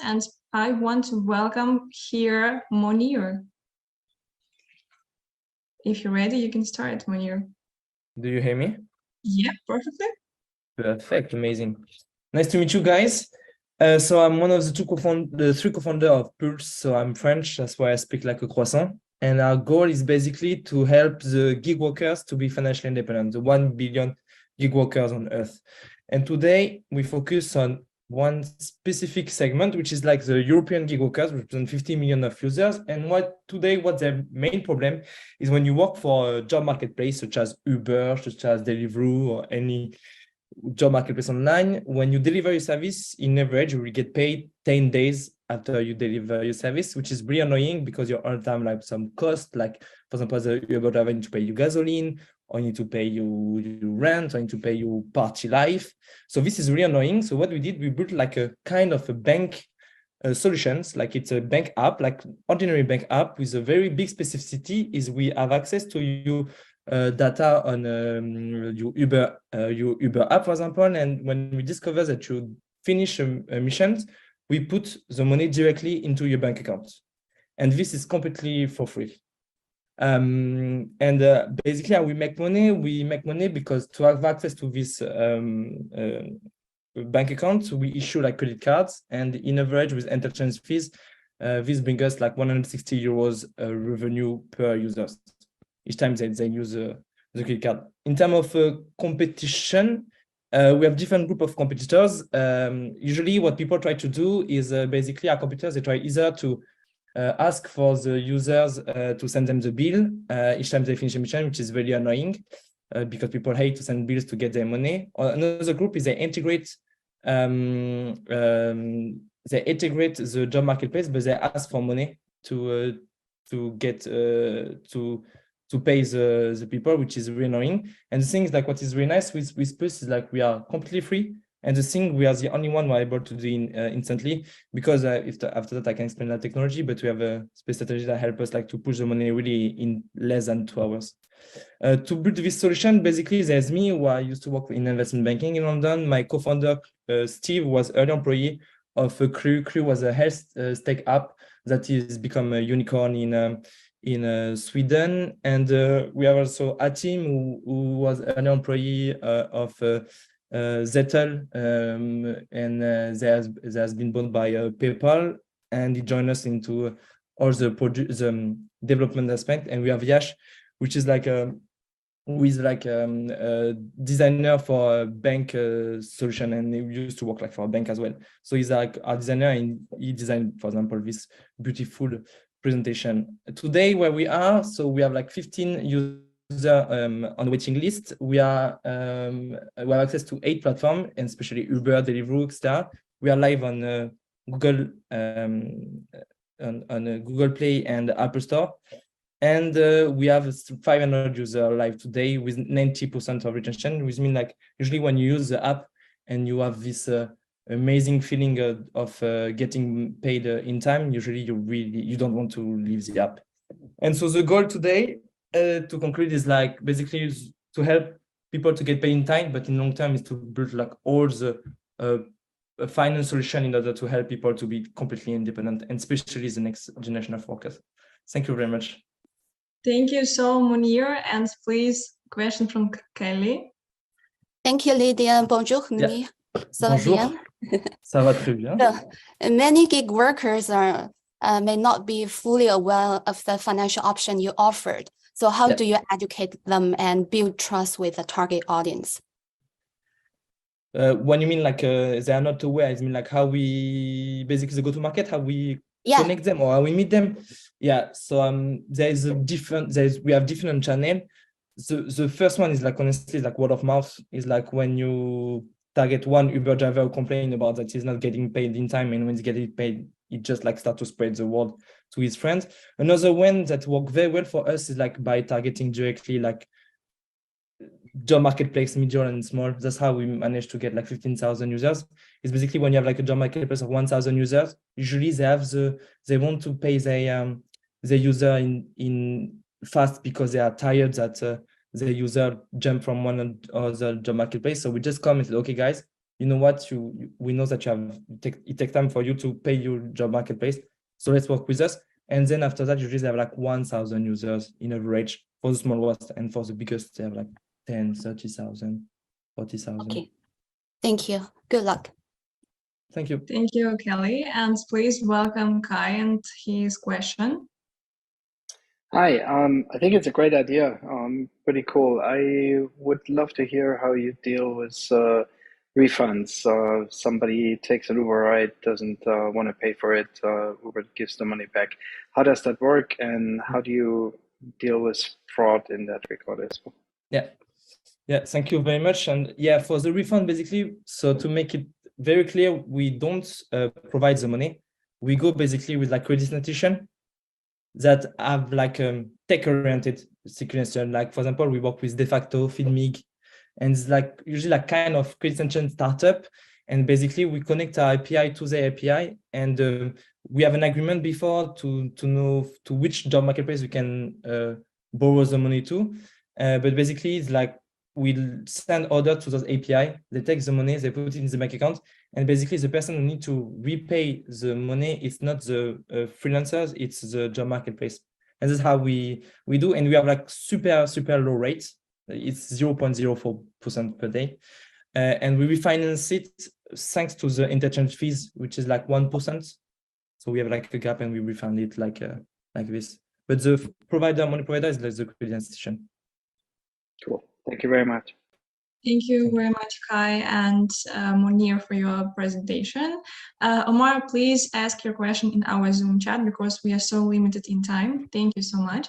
and I want to welcome here Monir. If you're ready, you can start, Monir. Do you hear me? Yeah, perfectly. Perfect, amazing. Nice to meet you guys. So I'm one of the three co-founders of Puulse. So I'm French, that's why I speak like a croissant. And our goal is basically to help the gig workers to be financially independent, the 1 billion gig workers on Earth. And today we focus on one specific segment, which is like the European gig workers, which represent 50 million of users. And what their main problem is when you work for a job marketplace, such as Uber, such as Deliveroo, or any job marketplace online, when you deliver your service, in average, you will get paid 10 days after you deliver your service, which is really annoying because you're on time, like some cost, like for example, as a Uber driver, you need to pay you gasoline, or you need to pay you rent, or you need to pay you party life. So this is really annoying. So what we did, we built like a kind of a bank solutions, like it's a bank app, like ordinary bank app with a very big specificity is we have access to you data on your Uber app, for example. And when we discover that you finish a mission, we put the money directly into your bank account. And this is completely for free. Basically, how we make money because to have access to this bank account, we issue like credit cards, and in average with interchange fees, this brings us like 160 euros revenue per user each time they use the credit card. In terms of competition, we have different group of competitors. Usually what people try to do is basically our competitors, they try either to ask for the users to send them the bill each time they finish a mission, which is very annoying because people hate to send bills to get their money. Or another group is they integrate the job marketplace, but they ask for money to get to pay the people, which is really annoying. And the thing is, like, what is really nice with Puulse is like we are completely free. And the thing, we are the only one who are able to do instantly, because after that I can explain that technology, but we have a space strategy that helps us like to push the money really in less than 2 hours. To build this solution, basically there's me, who I used to work in investment banking in London. My co-founder, Steve, was early employee of Crew. Crew was a health tech app that has become a unicorn in Sweden. And we have also a team who was an employee of Zettel, and they has been bought by PayPal, and he joined us into all the development aspect. And we have Yash, which is like a designer for a bank solution, and he used to work like for a bank as well. So he's like a designer, and he designed, for example, this beautiful presentation. Today, where we are, so we have like 15 users on the waiting list. We have access to 8 platforms, and especially Uber, Deliveroo, etc. We are live on Google on Google Play and Apple Store. And we have 500 users live today with 90% of retention, which means like usually when you use the app and you have this amazing feeling of getting paid in time, usually you don't want to leave the app. And so the goal today, to conclude, is like basically to help people to get paid in time, but in long term is to build like all the finance solution in order to help people to be completely independent, and especially the next generation of workers. Thank you very much. Thank you so, Monir. And please, question from Kelly. Thank you, Lydia. Bonjour, Monir. Ça va Bonjour. bien? Ça va très bien. Many gig workers may not be fully aware of the financial option you offered. So how do you educate them and build trust with the target audience? When you mean like they are not aware, I mean like how we basically go to market, how we connect them, or how we meet them. Yeah. So we have different channels. The first one is like, honestly, like word of mouth. Is like when you target one Uber driver who complain about that he's not getting paid in time, and when he's getting paid, it just like start to spread the word to his friends. Another one that worked very well for us is like by targeting directly like job marketplace, medium and small. That's how we managed to get like 15,000 users. It's basically when you have like a job marketplace of 1,000 users, usually they want to pay their user in fast because they are tired that the user jump from one or other job marketplace. So we just come and say, okay, guys, you know what, we know that it takes time for you to pay your job marketplace. So let's work with us. And then after that, usually they have like 1,000 users in average for the small ones, and for the biggest, they have like 10, 30,000, 40,000. Okay. Thank you. Good luck. Thank you. Thank you, Kelly. And please welcome Kai and his question. Hi, I think it's a great idea. Pretty cool. I would love to hear how you deal with refunds. Somebody takes an Uber ride, doesn't want to pay for it. Uber gives the money back. How does that work, and how do you deal with fraud in that regard as well? Yeah, thank you very much. And yeah, for the refund, basically, so to make it very clear, we don't provide the money. We go basically with like credit institution that have like tech-oriented security. Like for example, we work with De facto, Feedmig, and it's like usually like kind of credit extension startup. And basically, we connect our API to the API, and we have an agreement before to know to which job marketplace we can borrow the money to. But basically, it's like we'll send order to those API. They take the money, they put it in the bank account, and basically the person who need to repay the money, it's not the freelancers, it's the job marketplace. And this is how we do, and we have like super low rates. It's 0.04% per day, and we refinance it thanks to the interchange fees, which is like 1%. So we have like a gap, and we refund it like this. But the money provider is like the credit institution. Cool. Thank you very much. Thank you very much, Kai and Monir, for your presentation. Omar, please ask your question in our Zoom chat because we are so limited in time. Thank you so much.